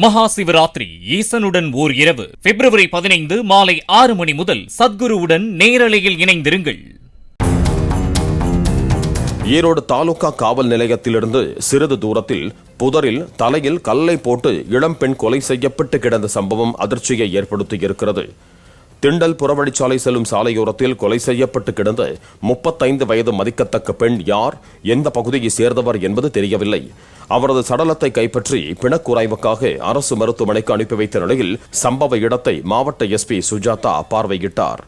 மகா சிவராத்திரி ஈசனுடன் ஓர் இரவு பிப்ரவரி 15 மாலை 6 மணி முதல் சத்குருவுடன் நேரலையில் இணைந்திருங்கள். ஈரோடு தாலுகா காவல் நிலையத்திலிருந்து சிறிது தூரத்தில் புதரில் தலையில் கல்லை போட்டு இளம்பெண் கொலை செய்யப்பட்டு கிடந்த சம்பவம் அதிர்ச்சியை ஏற்படுத்தியிருக்கிறது. திண்டல் புறவழிச்சாலை செல்லும் சாலையோரத்தில் கொலை செய்யப்பட்டு கிடந்த 35 வயது மதிக்கத்தக்க பெண் யார், எந்த பகுதியை சேர்ந்தவர் என்பது தெரியவில்லை. அவரது சடலத்தை கைப்பற்றி பிணக்குறாய்வுக்காக அரசு மருத்துவமனைக்கு அனுப்பி வைத்த நிலையில் சம்பவ இடத்தை மாவட்ட எஸ்பி சுஜாதா பார்வையிட்டார்.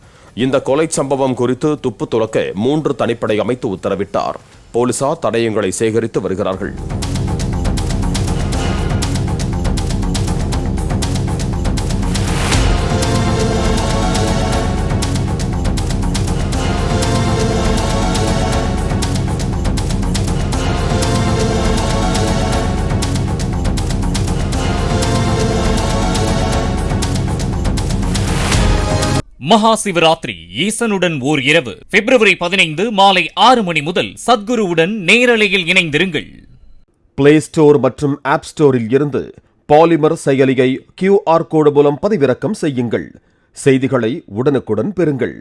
இந்த கொலை சம்பவம் குறித்து துப்பு துலக்க 3 தனிப்படை அமைத்து உத்தரவிட்டார். போலீசார் தடயங்களை சேகரித்து வருகிறார்கள். மகா சிவராத்திரி ஈசனுடன் ஓர் இரவு பிப்ரவரி 15 மாலை 6 மணி முதல் சத்குருவுடன் நேரலையில் இணைந்திருங்கள். பிளே ஸ்டோர் மற்றும் ஆப் ஸ்டோரில் இருந்து பாலிமர் செயலியை QR கோடு மூலம் பதிவிறக்கம் செய்யுங்கள். செய்திகளை உடனுக்குடன் பெறுங்கள்.